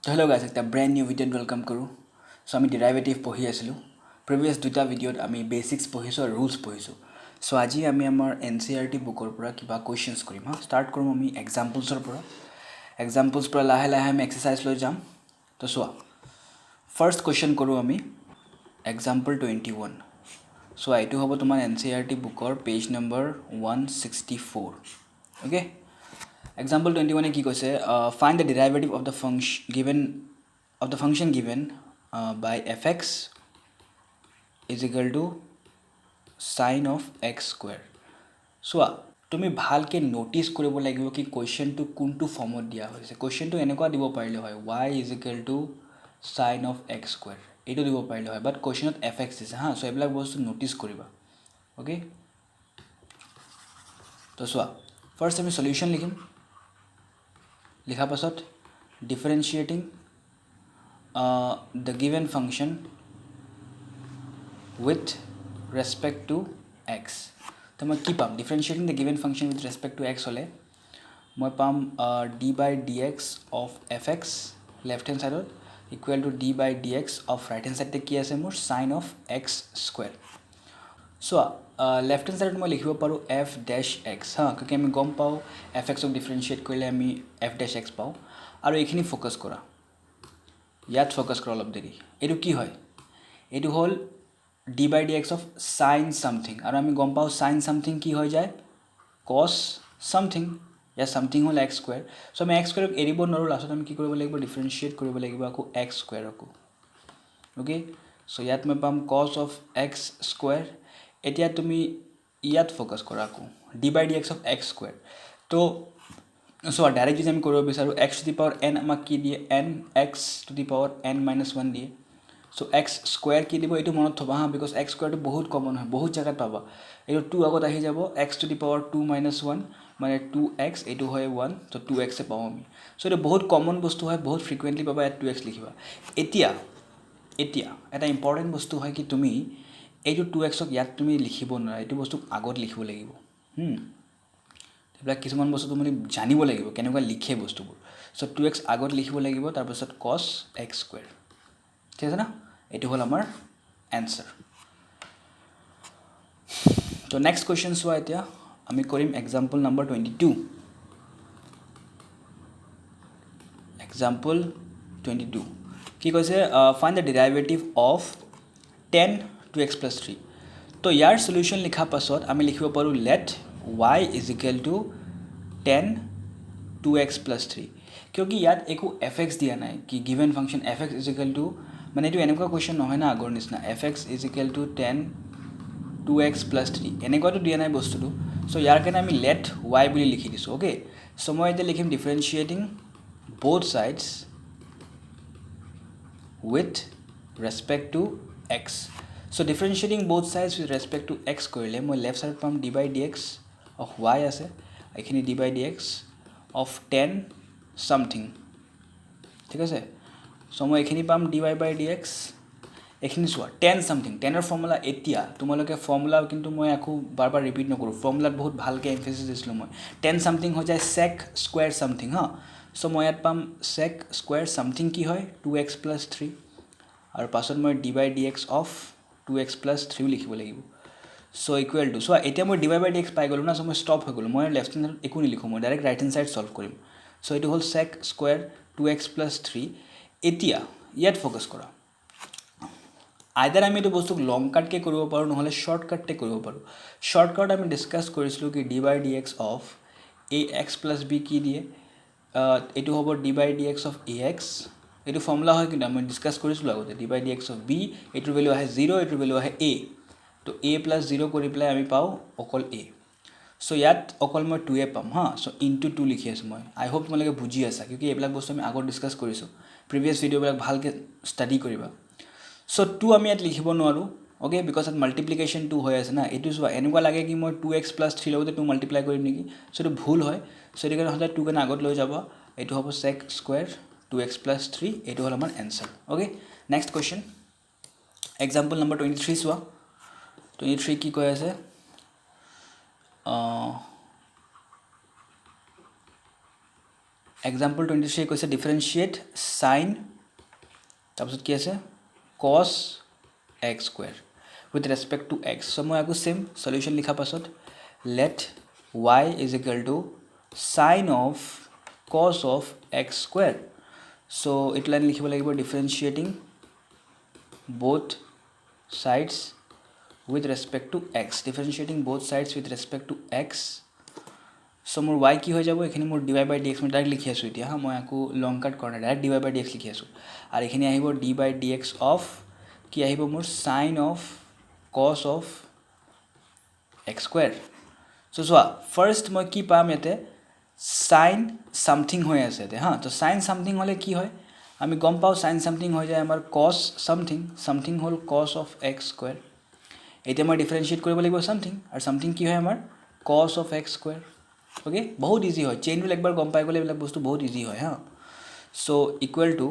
Hello guys, একটা brand new video welcome কৰো so আমি ডেৰিভেটিভ পঢ়ি আছিলো প্ৰিভিয়াস দুটা ভিডিঅ'ত আমি বেসিক্স পঢ়িছো আৰু ৰুলস পঢ়িছো সো আজি আমি আমাৰ এনসিইআৰটি বুকৰ পৰা কিবা কোৱেশ্চনছ কৰিম হা ষ্টাৰ্ট কৰিম আমি এক্সাম্পলছৰ পৰা লাহে লাহে আমি এক্সাৰসাইজ লৈ যাম তো চোৱা ফাৰ্ষ্ট কোৱেশ্চন কৰো আমি এক্সাম্পল 21 সো এইটো হ'ব তোমাৰ এনসিইআৰটি বুকৰ পেজ নম্বৰ 164 ওকে Example 21 কি কৈছে find the derivative of the function given by fx is equal to sin of x square. চোৱা তুমি ভালকে নোটিস কৰিব লাগিব কি কোৱেশ্চনটো কোনটো ফৰ্মত দিয়া হৈছে কোৱেশ্চনটো এনেকুৱা দিব পাৰিলে হয় y is equal to sin of x square এইটো দিব পাৰিলে হয় বাট কোৱেশ্চনত fx দিছে হা সো এইবিলাক বস্তু নোটিস কৰিবা ওকে তো চোৱা ফাৰ্স্ট আমি সলিউশন লিখিম লিখা পাছত differentiating the given function with respect to x তো মই কি পাম differentiating the given function with respect to x হলে মই পাম d by dx of fx left hand side equal to d by dx of right hand side কি আছে মোৰ sin of x square so left hand side মই লিখিব পাৰো f dash x হা কিয়কি আমি গম পাও fx ক ডিফাৰেন্সিয়েট কৰিলে আমি f dash x পাও আৰু এইখিনি ফোকাস কৰা ইয়াত ফোকাস কৰা অলপ দেৰি এটো কি হয় এটো হল d by dx of sin something আৰু আমি গম পাও sin something কি হৈ যায় cos something या something হল x square so আমি x square ক এৰিব নৰো লাষ্টত আমি কি কৰিব লাগিব ডিফাৰেন্সিয়েট কৰিব লাগিব আকৌ x square আকৌ ওকে so ইয়াত মই পাম cos of x square এতিয়া তুমি ইয়াত ফোকাস কৰা আকৌ d by dx of x square তো so ডাইৰেক্ট যদি আমি কৰিব বিচাৰো x to the power n আমাক কি দিয়ে n x to the power n minus 1 দিয়ে so x square কি দিব এটো মনত থবা হা because x square টো বহুত কমন হয় বহুত জায়গাত পাবা এটো 2 আগত আহি যাব x to the power 2 minus 1 মানে 2x এটো হয় 1 তো 2x এ পাও আমি so এটো বহুত কমন বস্তু হয় বহুত ফ্ৰিকুৱেন্টলি পাবা এট 2x লিখিবা এতিয়া এটা ইম্পৰ্টেন্ট বস্তু হয় কি তুমি এইটো 2x ক ইয়াত তুমি লিখিব না এটো বস্তু আগত লিখিব লাগিব এইবিলাক কিছুমান বস্তু তুমি জানিব লাগিব কেনেকুৱা লিখে বস্তুবোৰ সো 2x আগত লিখিব লাগিব তাৰ পিছত cos x square ঠিক আছে না এটো হল আমাৰ आंसर তো নেক্সট কোৱেশ্চন সোয়া এতিয়া আমি কৰিম এক্সাম্পল নম্বৰ 22 এক্সাম্পল 22 কি কৈছে find the derivative of 10 2x + 3 তো ইয়াৰ সলিউশন লিখা পাছত আমি লিখিব পাৰো let y is equal to 10 2x + 3 क्योंकि ইয়াত একো fx দিয়া নাই কি given function fx is equal to মানে এটো এনেকুৱা কোৱেশ্চন নহয় না আগৰ নিচিনা fx is equal to 10 2x + 3 এনেকুৱাটো দিয়া নাই বস্তুটো সো ইয়াৰ কাৰণে আমি let y বুলি লিখি দিছো ওকে সো মই এতিয়া লিখিম differentiating both sides with respect to x so differentiating both sides with respect to x কৰিলে মই left side পাম d by dx of y আছে এখিনি d by dx of 10 something ঠিক আছে সো মই এখিনি পাম dy by dx এখিনি সোয়া 10 something 10 এর ফর্মুলা এতিয়া তোমালোকে ফর্মুলা কিন্তু মই আকু বারবার রিপিট নকৰো ফর্মুলাত বহুত ভালকে এমফেসিস দিছিলো মই 10 something হৈ যায় sec square something হা সো মই ইয়াত পাম sec square something কি হয় 2x + 3 আৰু পাছত মই d by dx of 2x + 3 লিখিব লাগিব সো ইকুয়াল টু সো এতিয়া মই dy by dx পাই গলো না সো মই স্টপ হৈ গলো মই লেফট হ্যান্ড একো নিলিখো মই direct right hand side solve কৰিম সো এটো হল sec square 2x + 3 এতিয়া ইয়াত ফোকাস কৰা আইদাৰ আমি এটো বস্তু লং কাট কে কৰিব পাৰো নহলে শৰ্ট কাট তে কৰিব পাৰো শৰ্ট কাট আমি ডিসকাস কৰিছিলো কি d by dx of ax + b কি দিয়ে এটো হ'ব d by dx of ax এটো ফর্মুলা হয় কিন্তু আমি ডিসকাস কৰিছিলো আগতে d by dx of b এটোৰ ভ্যালু আহে 0 এটোৰ ভ্যালু আহে a তো a + 0 কৰি পেলাই আমি পাও অকল a সো ইয়াত অকল মই 2 এ পাম হা সো ইনটু 2 লিখি আছে মই আই হোপ তোমালোকে বুজি আছা কিউকি এইবিলাক বস্তু আমি আগত ডিসকাস কৰিছো প্ৰিভিয়াস ভিডিও বিলাক ভালকে ষ্টাডি কৰিবা সো 2 আমি ইয়াত লিখিব নোৱাৰো ওকে বিকজ অফ মাল্টিপ্লিকেশন 2 হৈ আছে না এটো সোয়া এনেকুৱা লাগে কি মই 2x + 3 লগতে 2 মাল্টিপ্লাই কৰিম নেকি সো এটো ভুল হয় সো এটো কাৰণে হলে 2 কাৰণে আগত লৈ যাব এটো হ'ব sec square 2x + 3 এটো হল আমাৰ answer okay next question example number 23 সোয়া 23 কি কৈ আছে এক্সাম্পল 23 কৈছে ডিফাৰেঞ্চিয়েট সাইন তাৰপিছত কি আছে cos x square with respect to x so মই আকৌ সেম সলিউশন লিখা পাছত let y is equal to sin of cos of x square so it line লিখিব লাগিব differentiating both sides with respect to x differentiating both sides with respect to x so মোৰ y কি হৈ যাব এখানে মোৰ dy by dx মই direct লিখি আছো এতিয়া হা মই আকো লং কাট কৰা ডাইৰেক্ট dy by dx লিখি আছো আৰু এখানে আহিব d by dx of কি আহিব মোৰ sin of cos of x square so first মই কি পাম এতে sin something হৈ আছে তে হা তো sin something হলে কি হয় আমি গম পাও sin something হৈ যায় আমাৰ cos something hall cos of x square এতিয়া মই ডিফাৰেন্সিয়েট কৰিব লাগিব something আৰু something কি হয় আমাৰ cos of x square okay বহুত ইজি হয় চেইন রুল একবার গম পাই গলে এবিলাক বস্তু বহুত ইজি হয় হা সো ইকুয়াল টু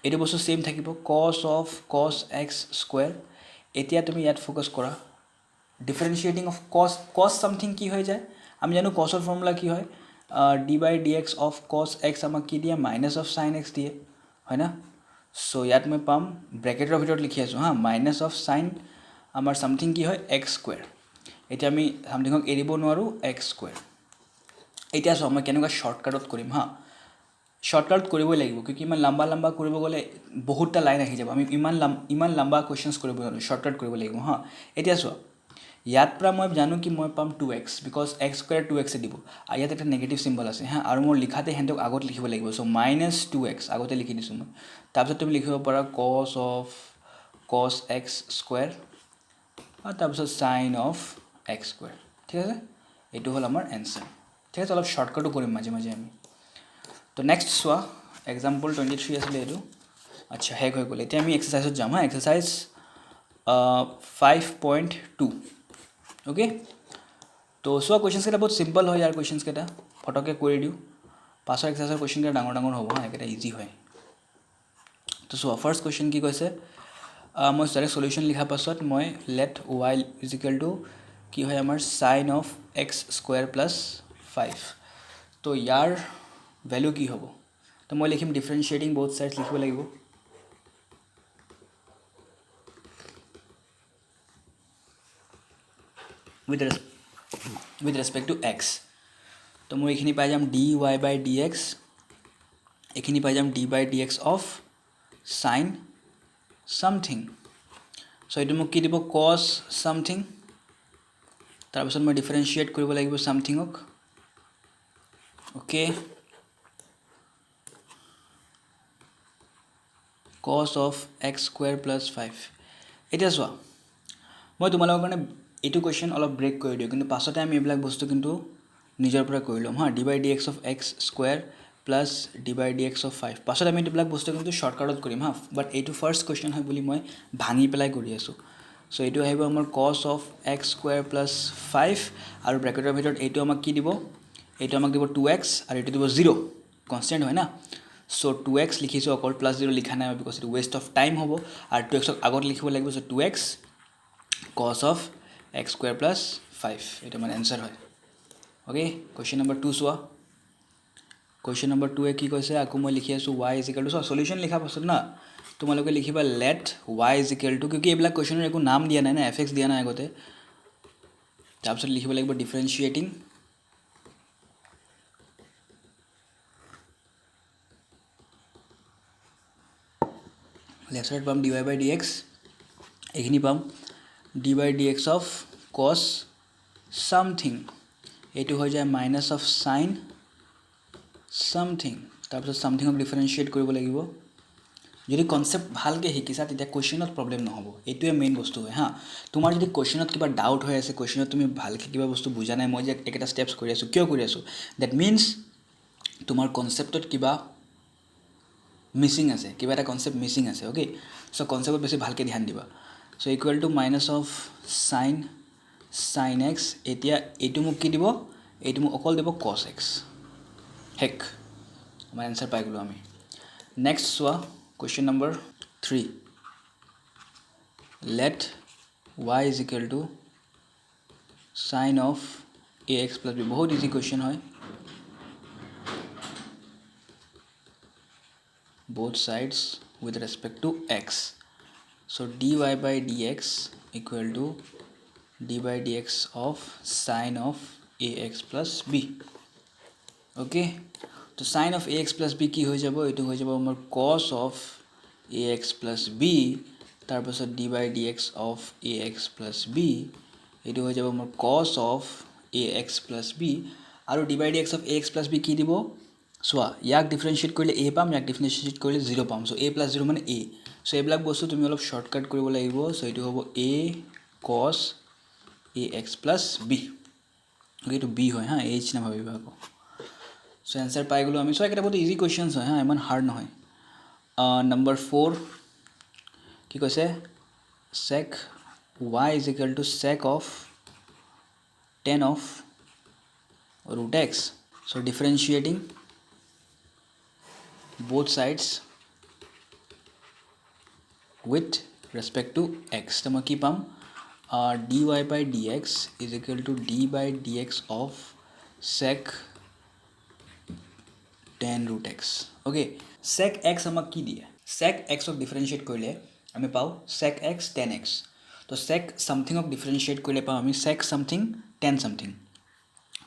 এটা বস্তু সেম থাকিব cos of cos x square এতিয়া তুমি ইয়াত ফোকাস কৰা differentiating of cos something কি হৈ যায় আমি জানো cos এর ফর্মুলা কি হয় d by dx of cos x আমাক কি দিয়ে minus of sin x দিয়ে হয় না সো ইয়াত মই পাম ব্র্যাকেটের ভিতৰত লিখি আছো হা minus of sin আমাৰ something কি হয় x square এতিয়া আমি somethingক এৰিব নোৱাৰো x square এতিয়া সো মই কেনেকা শৰ্টকাটত কৰিম হা শৰ্টকাট কৰিবই লাগিব কিকি ইমান লম্বা কৰিব গলে বহুতটা লাইন আহি যাব আমি ইমান লম্বা কোৱেশ্চনছ কৰিব নোৱাৰো শৰ্টকাট কৰিব লাগিব হা এতিয়া সো ইয়াত পৰা মই জানো কি মই পাম 2x because x square 2x এ দিব আৰু ইয়াত একটা নেগেটিভ সিম্বল আছে হা আৰু মোৰ লিখাতে হেনক আগত লিখিব লাগিব সো -2x আগতে লিখি দিছো মই তাৰপিছত তুমি লিখিব পাৰা cos of cos x square আৰু তাৰপিছত sin of x square ঠিক আছে এটো হল আমাৰ आंसर ঠিক আছে অলপ শৰ্টকাটও কৰিম মাঝে মাঝে আমি তো নেক্সট সোয়া एग्जांपल 23 আসলে এটো আচ্ছা হেক হৈ গলে এতিয়া আমি এক্সারসাইজত যাম হা এক্সারসাইজ 5.2 ओके तो सोआ क्वेश्चंस केटा बहुत सिंपल হয় यार क्वेश्चंस केटा फटके কৰি দিও পাছৰ এক্সাৰসাইজৰ क्वेश्चन কেটা ডাঙৰ ডাঙৰ হ'ব হা এটা ইজি হয় তো সোয়া ফার্স্ট क्वेश्चन কি কৈছে মই ডাইরেক্ট সলিউশন লিখা পাছত মই let y কি হয় আমাৰ sin of x square plus 5 তো ইয়াৰ ভ্যালু কি হ'ব তো মই লিখিম ডিফারেন্সিয়েটিং both sides লিখিব লাগিব with respect to x তো মই এখিনি পাই যাম dy by dx এখিনি পাই যাম d by dx of sin something so এটো মোক কি দিব cos something তাৰ পিছত মই ডিফাৰেন্সিয়েট কৰিব লাগিব something ক okay cos of x square plus 5 এটা সোয়া মই তোমালোকৰ কাৰণে এটো কোৱেশ্চন অলপ ব্ৰেক কৰি দিও কিন্তু পাছতে আমি এবিলাক বস্তু কিন্তু নিজৰ পৰা কৰি লম হা d by dx of x square plus d by dx of 5 পাছতে আমি এবিলাক বস্তু কিন্তু শর্টকাটত কৰিম হা বাট এটো ফাৰ্স্ট কোৱেশ্চন হয় বুলি মই ভাঙি পেলাই কৰি আছো সো এটো আহিব আমাৰ cos of x square plus 5 আৰু ব্ৰ্যাকেটেৰ ভিতৰত এটো আমাক কি দিব এটো আমাক দিব 2x আৰু এটো দিব 0 কনস্ট্যান্ট হয় না সো 2x লিখিছো অকল প্লাস 0 লিখা নাই because it West of time হ'ব আৰু 2x ক আগত লিখিব লাগিব so 2x cos of x square plus 5 এটা মানে आंसर হয় ওকে কোৱেশ্চন নম্বৰ 2 সোয়া কোৱেশ্চন নম্বৰ 2 এ কি কৈছে আকু মই লিখি আছো y সো সলিউশন লিখা পাছত না তোমালোকে লিখিবা let y কিউকি এবিলাক কোৱেশ্চনৰ একো নাম দিয়া নাই না fx দিয়া নাই আগতে তাৰপিছত লিখিব লাগিব ডিফারেন্সিয়েটিং left side পাম dy by dx এখিনি পাম d by dx of cos something এটো হৈ যায় minus of sin something তাৰপিছত something ক ডিফাৰেন্সিয়েট কৰিব লাগিব যদি কনসেপ্ট ভালকে শিকিছা তেতিয়া কোৱেশ্চনত প্ৰবলেম নহব এটোৱে মেইন বস্তু হয় হা তোমাৰ যদি কোৱেশ্চনত কিবা ডাউট হৈ আছে কোৱেশ্চনত তুমি ভালকে কিবা বস্তু বুজা নাই মই যে একটা স্টেপস কৰি আছো কিয় কৰি আছো দ্যাট মিন্স তোমাৰ কনসেপ্টত কিবা মিসিং আছে কিবা এটা কনসেপ্ট মিসিং আছে ওকে সো কনসেপ্টত বেছি ভালকে ধ্যান দিবা so equal to minus of sin x এতিয়া এটো মোক কি দিব এটো মোক অকল দিব cos x হেক আমাৰ आंसर পাই গলো আমি next soya question number 3 let y is equal to sin of ax plus b बहुत इजी क्वेश्चन হয় both sides with respect to x. So dy by dx equal to d by dx of sine of ax plus b. Okay, so sine of ax plus b কি হৈ যাব, এইটো হৈ যাব আমাৰ cos of ax plus b, তাৰপাছত d by dx of ax plus b, এইটো হৈ যাব আমাৰ cos of ax plus b, আৰু d by dx of ax plus b কি দিব চোৱা, ইয়াক ডিফাৰেঞ্চিয়েট কৰিলে a পাম, ইয়াক ডিফাৰেঞ্চিয়েট কৰিলে 0 পাম। চ' a plus 0 মানে a। চ' এইবিলাক বস্তু তুমি অলপ শ্বৰ্টকাট কৰিব লাগিব। চ' এইটো হ'ব a cos ax plus b। এইটো b হয় হা, h নাভাবিবা আকৌ। চ' এনচাৰ পাই গ'লোঁ আমি। চ' এটা বহুত ইজি কুৱেশ্যনছ হয় হা, ইমান হাৰ্ড নহয়। নম্বৰ 4 কি কৈছে, sec y is equal to sec of tan of root x. So differentiating both sides with respect to x. তো মই কি পাম, dy by dx is equal to d by dx of sec tan root x. Okay, sec x আমাক কি দিয়ে, sec x ক differentiate কৰিলে আমি পাওঁ sec x tan x. তো sec সামথিঙক ডিফাৰেঞ্চিয়েট কৰিলে পাওঁ আমি sec সামথিং tan সামথিং।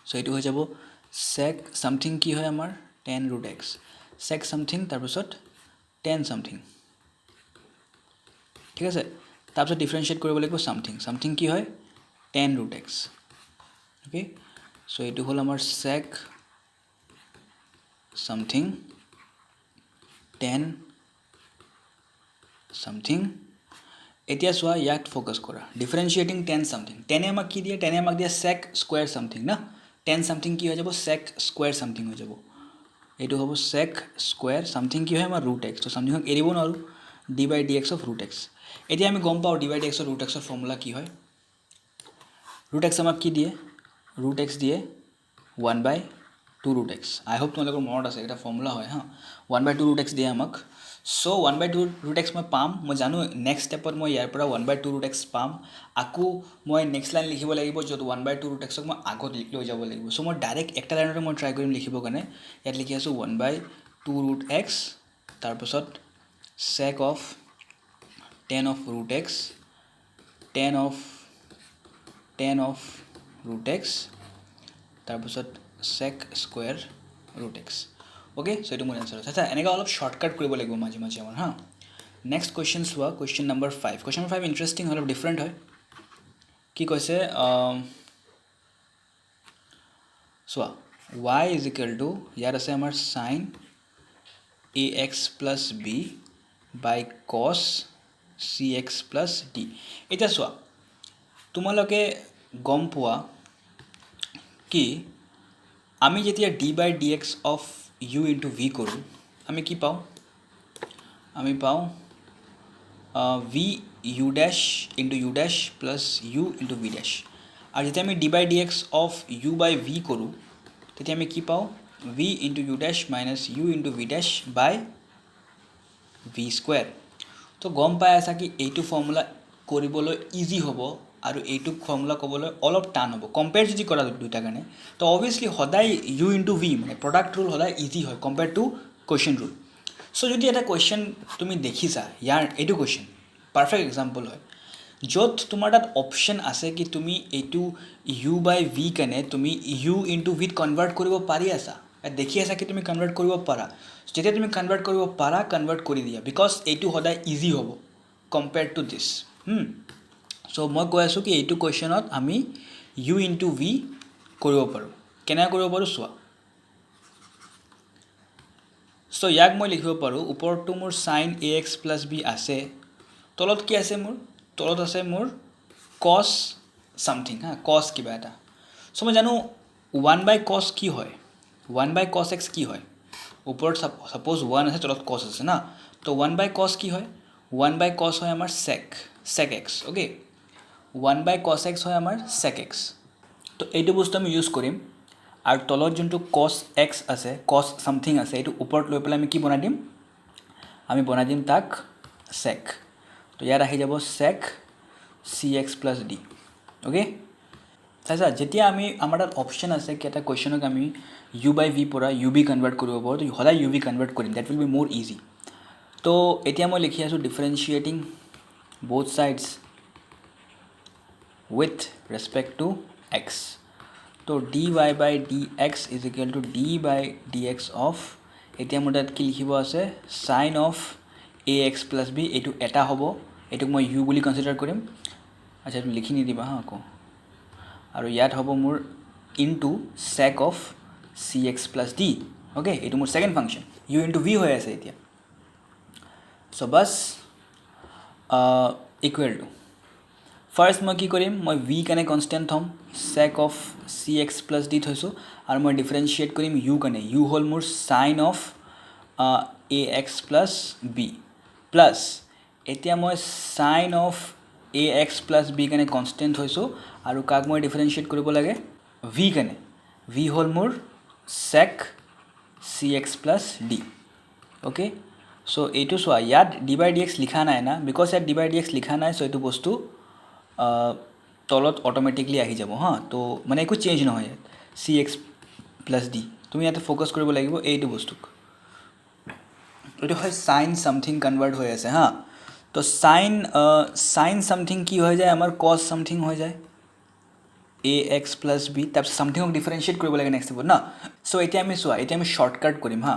চ' এইটো হৈ যাব sec সামথিং কি হয় আমাৰ tan root x, sec something তাৰপিছত tan সামথিং, ঠিক আছে। তাৰপিছত ডিফাৰেঞ্চিয়েট কৰিব লাগিব সামথিং, সামথিং কি হয় tan root x। Okay, so' এইটো হ'ল আমাৰ sec সামথিং tan সামথিং। এতিয়া চোৱা, ইয়াক ফ'কাছ কৰা, ডিফাৰেঞ্চিয়েটিং tan সামথিং, টেনে আমাক কি দিয়ে, টেনে আমাক দিয়ে sec স্কুৱেৰ সামথিং না, tan সামথিং কি হৈ যাব sec স্কুৱেৰ সামথিং হৈ যাব। এইটো হ'ব sec স্কুৱেৰ সামথিং কি হয় আমাৰ root x। তো সামথিঙক এৰিব নোৱাৰোঁ, d by dx of root x। এতিয়া আমি গম পাওঁ d by dx of root x ৰ ফৰ্মুলা কি হয়। root x আমাক কি দিয়ে, root x দিয়ে 1/2 root x। আই হোপ তোমালোকৰ মনত আছে, এটা ফৰ্মুলা হয় হা, 1/2 root x দিয়ে আমাক। চ' 1/2 root x মই পাম, মই জানো নেক্সট ষ্টেপত মই ইয়াৰ পৰা 1/2 root x পাম। আকৌ মই নেক্সট লাইন লিখিব লাগিব, য'ত 1/2 root x ক মই আগত লৈ যাব লাগিব। চ' মই ডাইৰেক্ট একটা লাইনতে মই ট্ৰাই কৰিম লিখিবৰ কাৰণে। ইয়াত লিখি আছোঁ 1/2 root x, তাৰপাছত sec of tan of root x, tan of root x, তাৰপাছত sec square root x। Okay, so' এইটো মোৰ এনচাৰ আছে। আচ্ছা, এনেকৈ অলপ শ্বৰ্টকাট কৰিব লাগিব মাজে মাজে আমাৰ হা। নেক্সট কুৱেশ্যন চোৱা, question number 5। Question number 5 interesting হয়, অলপ ডিফাৰেণ্ট হয়। কি কৈছে, চোৱা, y ইজ ইকুৱেল টু, ইয়াত আছে আমাৰ sin ax প্লাছ b বাই cos cx প্লাছ d। এতিয়া চোৱা, তোমালোকে গম পোৱা কি আমি যেতিয়া d by dx of u into v কৰোঁ, আমি কি পাওঁ, আমি পাওঁ v u dash into u dash plus u into v dash. আৰু যেতিয়া আমি d by dx of u by v কৰোঁ, তেতিয়া আমি কি পাওঁ, v into u dash minus u into v dash by v square. তো গম পাই আছা কি এইটো ফৰ্মুলা কৰিবলৈ ইজি হ'ব আৰু এইটো ফৰ্মুলা ক'বলৈ অলপ টান হ'ব কম্পেয়াৰ যদি কৰা দুইটাৰ কাৰণে। তো অবভিয়াছলি সদায় ইউ ইনটু ভি মানে প্ৰডাক্ট ৰুল সদায় ইজি হয় কম্পেয়াৰ টু কুৱেশ্যন ৰুল। চ' যদি এটা কুৱেশ্যন তুমি দেখিছা, ইয়াৰ এইটো কুৱেশ্যন পাৰফেক্ট এক্সাম্পল হয়, য'ত তোমাৰ তাত অপশ্যন আছে কি তুমি এইটো ইউ বাই ভি কাৰণে তুমি ইউ ইনটু ভিত কনভাৰ্ট কৰিব পাৰি আছা, দেখি আছা কি তুমি কনভাৰ্ট কৰিব পাৰা। যেতিয়া তুমি কনভাৰ্ট কৰিব পাৰা, কনভাৰ্ট কৰি দিয়া, বিকজ এইটো সদায় ইজি হ'ব কম্পেয়াৰ টু দিছ। চ' মই কৈ আছোঁ কি এইটো কুৱেশ্যনত আমি ইউ ইনটু ভি কৰিব পাৰোঁ। কেনেকৈ কৰিব পাৰোঁ চোৱা, চ' ইয়াক মই লিখিব পাৰোঁ, ওপৰতটো মোৰ চাইন এ এক্স প্লাছ বি আছে, তলত কি আছে মোৰ, তলত আছে মোৰ কছ ছামথিং হা, কছ কিবা এটা। চ' মই জানো 1/cos কি হয়, 1/cos x কি হয়, ওপৰত ছাপ'জ 1 আছে, তলত কছ আছে না। তো 1/cos কি হয়, 1/cos হয় আমাৰ sec x। Okay, 1/cos x হয় আমাৰ sec x। তো এইটো বস্তু আমি ইউজ কৰিম, আৰু তলত যোনটো cos x আছে, cos ছামথিং আছে, এইটো ওপৰত লৈ পেলাই আমি কি বনাই দিম, আমি বনাই দিম তাক sec। তো ইয়াত আহি যাব sec cx plus d। Okay, চাইছা, যেতিয়া আমি আমাৰ তাত অপশ্যন আছে কি এটা কুৱেশ্যনক আমি ইউ বাই ভি পৰা ইউ বি কনভাৰ্ট কৰিব পাৰোঁ, তো সদায় ইউ বি কনভাৰ্ট কৰিম, ডেট উইল বি মোৰ ইজি। তো এতিয়া মই লিখি আছোঁ ডিফাৰেঞ্চিয়েটিং both sides with respect to x. তো dy by dx is equal to d by dx of এতিয়া মোৰ তাত কি লিখিব আছে sin of ax plus b এইটো এটা হ'ব এইটোক মই u বুলি কনসিডাৰ কৰিম আচ্ছা এইটো লিখি নিদিবা হা আকৌ আৰু ইয়াত হ'ব মোৰ into sec of cx plus d okay এইটো মোৰ second function u into v হৈ আছে এতিয়া সো বাস equal to ফাৰ্ষ্ট মই কি কৰিম মই v কানে কনস্ট্যান্ট থম sec of cx plus d থৈছো আৰু মই ডিফাৰেন্সিয়েট কৰিম u কানে u হল মোৰ sin of ax plus b plus এতিয়া মই sin of ax plus b কানে কনস্ট্যান্ট থৈছো আৰু কাক মই ডিফাৰেন্সিয়েট কৰিব লাগে v কানে v হল মোৰ sec cx plus d okay so এইটো সোয়া ইয়াত d by dx লিখা নাই না বিকজ ইয়াত d by dx লিখা নাই সো এইটো বস্তু তলত অটোমেটিকলি আহি যাব হা তো মানে একো চেঞ্জ নহয় cx plus d তুমি ইয়াতে ফোকাস কৰিব লাগিব এইটো বস্তুক এইটো হয় sin something কনভাৰ্ট হৈ আছে হা তো sin something কি হৈ যায় আমাৰ cos something হৈ যায় ax plus b তাপ somethingক ডিফাৰেন্সিয়েট কৰিব লাগে নেক্সট স্টেপত না সো এতিয়া আমি সোয়া এতিয়া আমি শর্টকাট কৰিম হা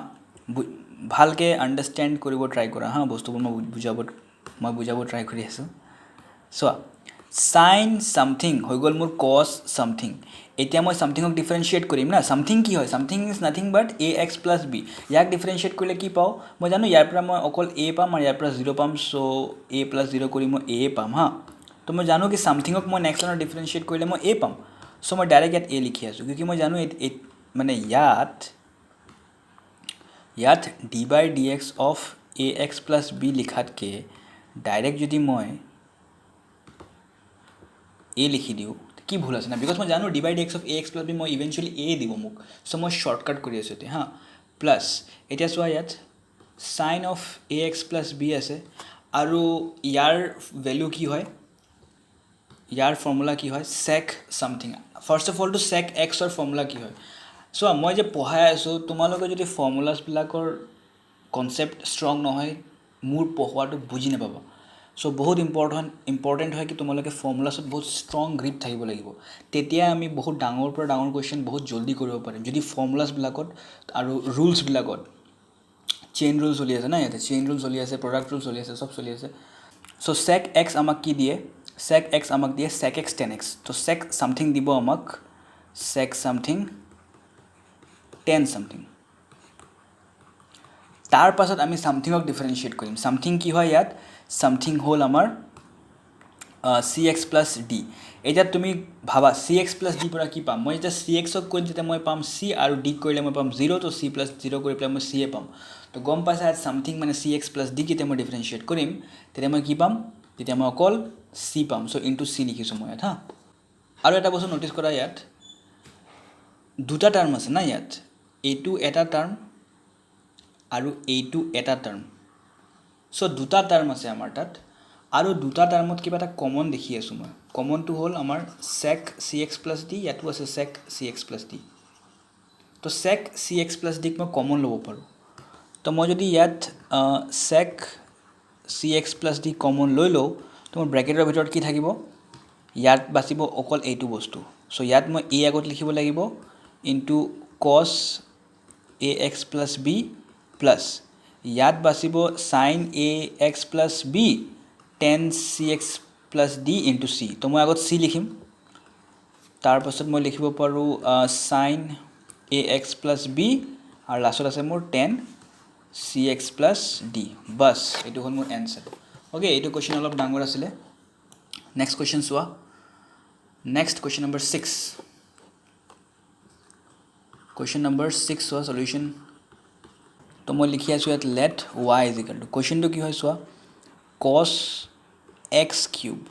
ভালকে আন্ডাৰস্ট্যান্ড কৰিব ট্ৰাই কৰা হা বস্তুবোৰ মই বুজাব ট্ৰাই কৰি আছো সোয়া sin something হৈ গল মোৰ cos something এতিয়া মই somethingক ডিফাৰেন্সিয়েট কৰিম না something কি হয় something is nothing but ax plus b ইয়াক ডিফারেন্সিয়েট কৰিলে কি পাও মই জানো ইয়াৰ পৰা মই অকল a পাম আৰু ইয়াৰ পৰা 0 পাম সো a plus 0 কৰি মই a পাম হা তো মই জানো কি somethingক মই নেক্সট লাইনত ডিফারেন্সিয়েট কৰিলে মই a পাম সো মই ডাইৰেক্ট ইয়াত a লিখি আছো কিউকি মই জানো মানে ইয়াত d by dx of ax plus b লিখাতকে ডাইৰেক্ট যদি মই a লিখি দিও কি ভুল আছে না বিকজ মই জানো d by dx of ax plus b মই ইভেন্চুয়ালি a দিব মোক সো মই শর্টকাট কৰি আছো তে হা প্লাস এতিয়া সোয়া ইয়াত sin of ax plus b আছে আৰু ইয়াৰ ভ্যালু কি হয় ইয়াৰ ফৰ্মুলা কি হয় sec something first of all two sec x ৰ ফৰ্মুলা কি হয় সো মই যে পঢ়াই আছো তোমালোকে যদি ফৰ্মুলাস বিলাকৰ কনসেপ্ট স্ট্ৰং নহয় মোৰ পঢ়োৱাটো বুজি নাপাবা সো বহুত ইম্পৰ্টেন্ট হয় কি তোমালোকে ফৰ্মুলাছত বহুত স্ট্ৰং গ্ৰিপ থাকিব লাগিব তেতিয়া আমি বহুত ডাঙৰ পৰা ডাঙৰ কোৱেশ্চন বহুত জলদি কৰিব পাৰিম যদি ফৰ্মুলাস বিলাকত আৰু ৰুলস বিলাকত চেইন ৰুল চলি আছে না ইয়াতে চেইন ৰুল চলি আছে প্ৰডাক্ট ৰুল চলি আছে সব চলি আছে সো sec x আমাক কি দিয়ে sec x আমাক দিয়ে sec x tan x তো sec something দিব আমাক sec something tan something তাৰ পাছত আমি somethingক ডিফাৰেন্সিয়েট কৰিম something কি হয় ইয়াত something হল আমাৰ cx plus d এটা তুমি ভাবা cx plus d পৰা কি পাম মই এটা cx ক কৰিম তেতিয়া মই পাম c আৰু d কৰিলে মই পাম 0 তো c plus 0 কৰি পেলাই মই c পাম তো গম পাইছা something মানে cx plus d কিতে মই ডিফারেন্সিয়েট কৰিম তেতিয়া মই কি পাম তেতিয়া মই অকল c পাম সো ইনটু c লিখিছো মই ইয়াত হা আৰু এটা বস্তু নোটিস কৰা ইয়াত দুটা টাৰ্ম আছে না ইয়াত এইটো এটা টাৰ্ম আৰু এইটো এটা টাৰ্ম সো দুটা টাৰ্ম আছে আমাৰ তাত আৰু দুটা টাৰ্মত কিবা এটা কমন দেখি আছো মই কমনটো হল আমাৰ sec cx plus d ইয়াতো আছে sec cx plus d তো sec cx plus d মই কমন লব পাৰো তো মই যদি ইয়াত sec cx plus d common লৈ লও তো মোৰ ব্ৰ্যাকেটৰ ভিতৰত কি থাকিব ইয়াত বাচিব অকল এইটো বস্তু সো ইয়াত মই a আগত লিখিব লাগিব into cos ax plus b plus ইয়াত বাচিব sin ax plus b tan cx plus d into c তো মই আগত c লিখিম তাৰ পাছত মই লিখিব পাৰো sin ax plus b আৰু লাষ্টত আছে মোৰ tan cx plus d বাস এটো হল মোৰ আনসাৰ ওকে এটো কোশ্চেন অলপ ডাঙৰ আছিল নেক্সট কোশ্চেন সোয়া next question number 6 question number 6 সোয়া সলিউশন তো মই লিখি আছো ইয়াত let y is equal to কোশ্চেনটো কি হয় সোয়া cos x cube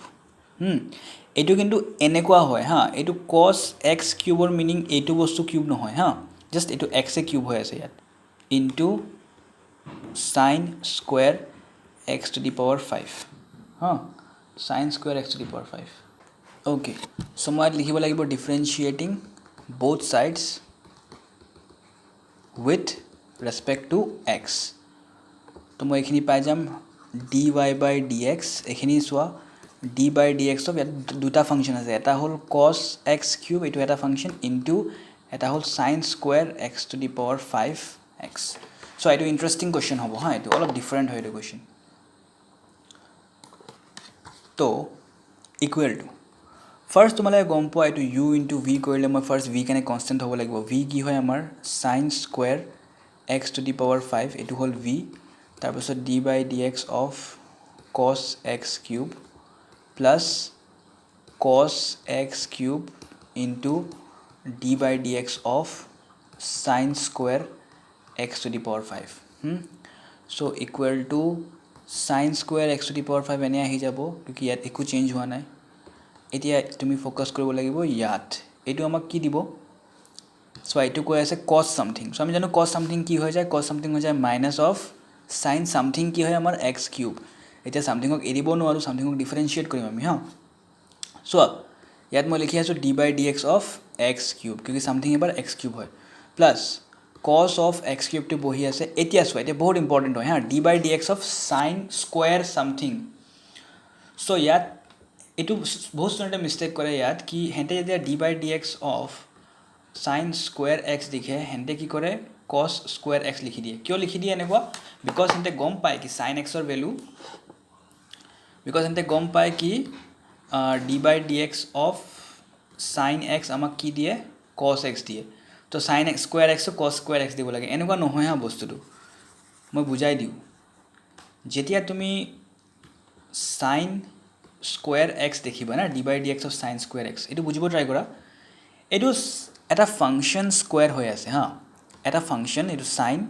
এটো কিন্তু এনেকুৱা হয় হা এটো cos x cube ৰ মিনিং এটো বস্তু কিউব নহয় হা জাস্ট এটো x এ কিউব হৈ আছে ইয়াত into sin square x to the power 5 হা sin square x to the power 5 okay so মই লিখিব লাগিব differentiating both sides with respect to x তো মই এইখিনি পাই যাম dy by dx এইখিনি চোৱা d by dx অফ ইয়াত দুটা ফাংচন আছে এটা হ'ল cos x কিউব এইটো এটা ফাংচন ইনটু এটা হ'ল sin square x to the power 5x so এইটো ইন্টাৰেষ্টিং কোৱেশ্চন হ'ব হা এইটো অলপ ডিফাৰেণ্ট হয় এইটো কোৱেশ্চন তো ইকুৱেল টু ফাৰ্ষ্ট তোমালোকে গম পোৱা এইটো u ইনটু v কৰিলে মই ফাৰ্ষ্ট v কাৰণে কনষ্টেণ্ট হ'ব লাগিব v কি হয় আমাৰ sin square x to the power 5 এইটো হ'ল v তাৰপিছত d by dx of cos x cube plus cos x cube into d by dx of sin square x to the power 5 so equal to sin square x to the power 5 এনে আহি যাব কিউকি ইয়াত একো change হোৱা নাই এতিয়া তুমি focus কৰিব লাগিব ইয়াত এইটো আমাক কি দিব সো এইটো কৈ আছে cos something সো আমি জানো cos something কি হৈ যায় cos something হৈ যায় minus of sin something কি হয় আমাৰ x cube এটা সামথিংক এৰিব নোৱাৰো সামথিংক ডিফাৰেন্সিয়েট কৰিম আমি হা সো ইয়াত মই লিখি আছো d by dx of x cube কিউকি সামথিং এবাৰ x cube হয় plus cos of x cube টো বহি আছে এতিয়া সো এটা বহুত ইম্পৰ্টেন্ট হয় হা d by dx of sin square something so ইয়াত এটো বহুত ষ্টুডেন্টে মিস্টেক কৰে ইয়াত কি হেনতে যেতিয়া d by dx of sin square x লিখে হেনতে কি কৰে cos square x লিখি দিয়ে কিয় লিখি দিয়ে এনেকুৱা বিকজ হেনতে গম পায় কি sin x ৰ value because ante gom pai ki d by dx of sin x amak ki diye cos x diye to sin x square x to cos square x dibo lage enuka nohoy ha bostu tu moi bujai diu jetia tumi sin square x dekhiba na d by dx of sin square x etu bujibo try kora etu eta function square hoy ase ha eta function etu sin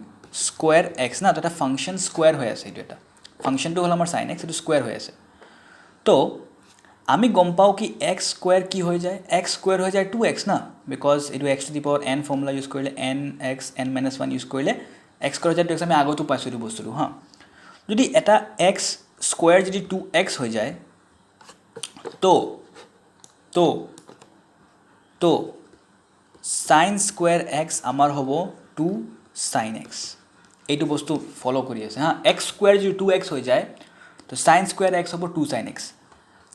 square x na to eta function square hoy ase etu eta function to hol amar sin x etu square hoy ase तो आमी गम पाओ कि x square की हो जाए x square हो जाए 2x ना because it x to the power n formula use करले nx n-1 यूज करले x स्क्वायर हो जाए 2x আমি আগতো পাইছো এই বস্তুটো হা যদি এটা x স্কয়ার যদি 2x हो जाए तो तो तो sin স্কয়ার x আমাৰ হ'ব 2 sin x এইটো বস্তু ফলো কৰি আছে হা x স্কয়ার যদি 2x हो जाए तो sin square x হ'ব 2 sin x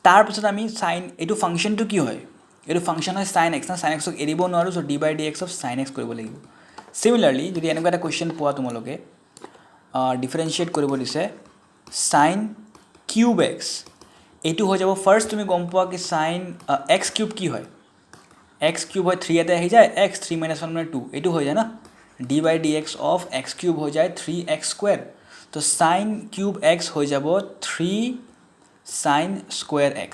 तार पिছত আমি sin এটো ফাংশনটো কি হয় এটো ফাংশন হয় sin x না sin x ক এৰিব নোৱাৰো so d by dx of sin x কৰিব লাগিব সিমিলাৰলি যদি এনেকুৱা এটা কোৱেশ্চন পোৱা তোমালোকে ডিফাৰেন্সিয়েট কৰিব দিছে sin cube x এটো হৈ যাব ফাৰ্স্ট তুমি গম পোৱা কি sin x cube কি হয় x cube হয় 3 এতে আহি যায় x 3 - 1 মানে 2 এটো হৈ যায় না d by dx of x cube হৈ যায় 3x square तो sin cube x हो जाबो 3 sin square x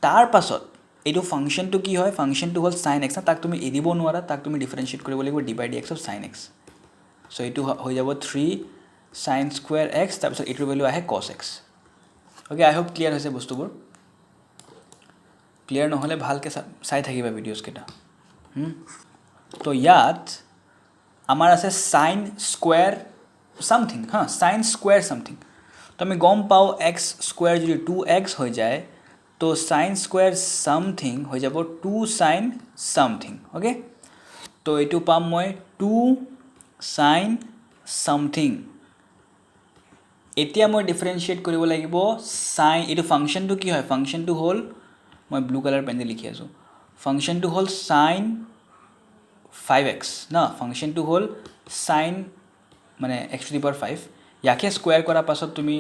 तार पाছত एडो फंक्शन तो की হয় फंक्शन तो होल sin x ताक तुमी एदिबो नोरा ताक तुमी डिफरेंशिएट करिबो লাগিব d by dx of sin x सो एटु हो जाबो 3 sin square x तार पाছত एटुर भ्यालु आहे cos x okay I hope clear হৈছে বস্তুবোৰ क्लियर নহলে ভালকে চাই থাকিবা ভিডিওস কেটা তো ইয়াত আমাৰ আছে sin square something हाँ sin square something तो मैं गम पाओ x square जो 2x हो जाए तो sin square something हो जाबो 2 sin something ओके तो एटु पाम মই 2 sin something এতিয়া মই ডিফাৰেন্সিয়েট কৰিব লাগিব sin এটো ফাংশনটো কি হয় ফাংশনটো হল মই ব্লু কালার পেন দিয়ে লিখি আছো ফাংশনটো হল sin 5x না ফাংশনটো হল sin মানে x to the power 5 याके स्क्वायर करा पाছত তুমি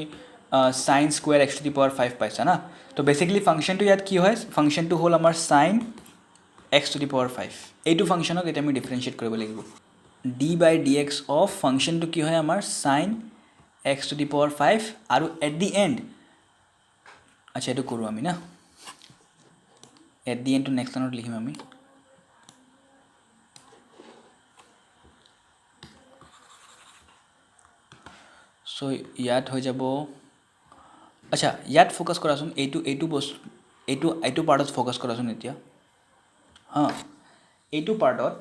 sin square x to the power 5 পাইছা না তো বেসিক্যালি ফাংশনটো ইয়াত কি হয় ফাংশনটো হল আমাৰ sin x to the power 5 এইটো ফাংশনক এটা আমি ডিফাৰেন্সিয়েট কৰিব লাগিব d by dx of ফাংশনটো কি হয় আমাৰ sin x to the power 5 আৰু at the end আচ্ছা এটো কৰো আমি না at the end to next লাইনত লিখিম আমি सो याद हो जाबो अच्छा याद फोकस करासुन एटू बस एटू पार्टत फोकस करासुन एतिया हां एटू पार्टत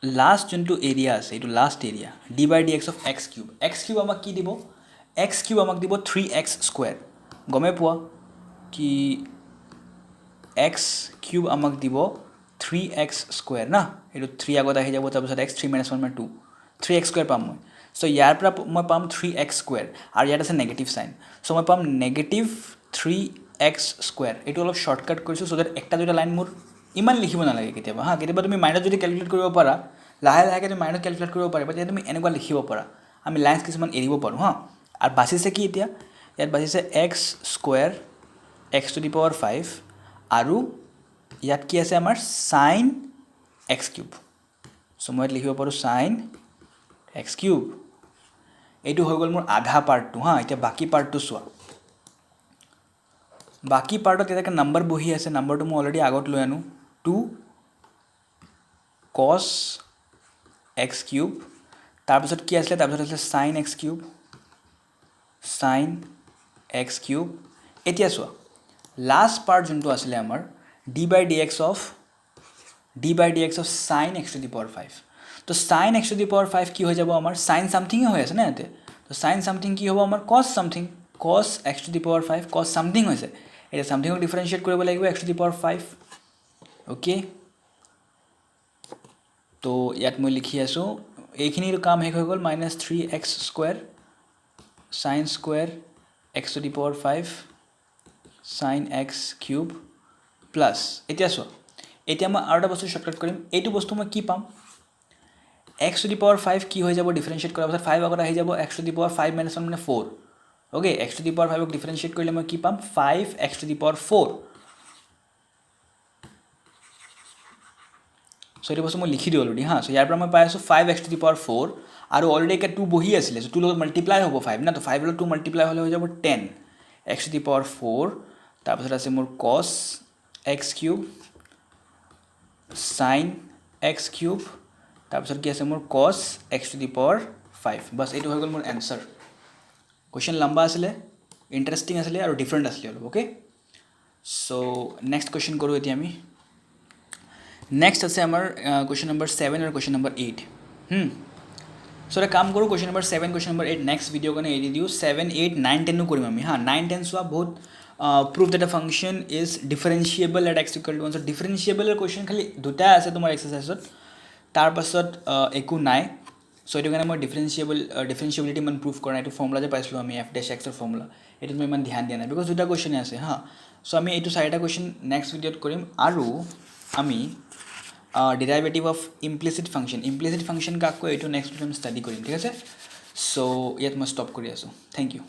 लास्ट जंतु एरिया আছে এটু last area d by dx of x cube আমাক কি দিব x cube আমাক দিব 3x স্কয়ার গমে পোৱা কি x cube আমাক দিব 3x স্কয়াৰ না এটু 3 আগত আহি যাব তাৰ পিছত x 3 - 1 মানে 2 3x স্কয়াৰ পাম মই চ' ইয়াৰ পৰা মই পাম 3x স্কুৱেৰ আৰু ইয়াত আছে নেগেটিভ চাইন চ' মই পাম নেগেটিভ 3x স্কুৱেৰ এইটো অলপ শ্বৰ্টকাট কৰিছোঁ চ' ডেট একটা দুটা লাইন মোৰ ইমান লিখিব নালাগে কেতিয়াবা হা কেতিয়াবা তুমি মাইণ্ডত যদি কেলকুলেট কৰিব পাৰা লাহে লাহেকৈ তুমি মাইণ্ডত কেলকুলেট কৰিব পাৰিবা তেতিয়া তুমি এনেকুৱা লিখিব পাৰা আমি লাইনছ কিছুমান এৰিব পাৰোঁ হা আৰু বাচিছে কি এতিয়া ইয়াত বাচিছে x square x to the power 5 আৰু ইয়াত কি আছে আমাৰ চাইন এক্স কিউব চ' মই ইয়াত লিখিব পাৰোঁ চাইন এক্স কিউব এইটো হৈ গ'ল মোৰ আধা পাৰ্টটো হা এতিয়া বাকী পাৰ্টটো চোৱা বাকী পাৰ্টত ইয়াতে নম্বৰ বহি আছে নম্বৰটো মই অলৰেডি আগত লৈ আনো 2 cos x কিউব তাৰপিছত কি আছিলে তাৰপিছত আছিলে sin x cube sin x cube এতিয়া চোৱা লাষ্ট পাৰ্ট যোনটো আছিলে আমাৰ d/dx of sin x to the power 5 তো sin x to the power 5 কি হৈ যাব আমাৰ sin something হৈ আছে না ইয়াতে তো sin something কি হ'ব আমাৰ cos something cos x to the power 5 cos something হৈছে এটা somethingক ডিফাৰেন্সিয়েট কৰিব লাগিব x to the power 5 okay তো ইয়াত মই লিখি আছোঁ এইখিনিৰ কাম শেষ হৈ গ'ল -3x square sin square x to the power 5 sin x cube plus এতিয়া চোৱা এতিয়া মই আৰু এটা বস্তু শ্বৰ্টকাট কৰিম এইটো বস্তু মই কি পাম x to the power 5 কি হৈ যাব ডিফাৰেন্সিয়েট কৰাৰ পাছত 5 আগত আহি যাব x to the power 5 - 1 মানে 4 okay x to the power 5 ক ডিফাৰেন্সিয়েট কৰিলে মই কি পাম 5x to the power 4 চ' এইটো বস্তু মই লিখি দিওঁ অলৰেডি হা চ' ইয়াৰ পৰা মই পাই আছোঁ 5x to the power 4 আৰু অলৰেডি এতিয়া 2 বহি আছিলে চ' 2 লগত মাল্টিপ্লাই হ'ব 5 না তো 5 লগত 2 মাল্টিপ্লাই হ'লে হৈ যাব 10x to the power 4 তাৰপিছত আছে মোৰ cos x cube sin x cube তাৰপিছত কি আছে মোৰ cos x to the power 5 bus এইটো হৈ গ'ল মোৰ এনচাৰ কুৱেশ্যন লম্বা আছিলে ইণ্টাৰেষ্টিং আছিলে আৰু ডিফাৰেণ্ট আছিলে অলপ অ'কে চ' নেক্সট কুৱেশ্যন কৰোঁ এতিয়া আমি নেক্সট আছে আমাৰ কুৱেশ্যন নম্বৰ 7 আৰু কুৱেশ্যন নম্বৰ 8 চ' এটা কাম কৰোঁ question number 7 question number 8 next video' কাৰণে এৰি দিওঁ 7 8 9 10 কৰিম আমি হা 9 10 চোৱা বহুত prove that a function is differentiable at x equal to 1 so differentiable question খালি দুটা আছে তোমাৰ এক্সাৰসাইজত তাৰ পাছত একো নাই সো এটো কাৰণে মই ডিফাৰেন্সিয়েবিলিটি মান প্ৰুভ কৰা এটো ফৰ্মুলা যে পাইছিলো আমি f dash x ৰ ফৰ্মুলা এটো মই ইমান ধ্যান দিয়া নাই বিকজ দুটা কোৱেশ্চন আছে হা সো আমি এটো চাৰিটা কোৱেশ্চন নেক্সট ভিডিঅত কৰিম আৰু আমি ডেৰিভেটিভ অফ ইমপ্লিসিট ফাংচন কাক কয় এটো নেক্সট ভিডিঅত ষ্টাডি কৰিম ঠিক আছে সো ইয়াত মই ষ্টপ কৰি আছো থ্যাংক ইউ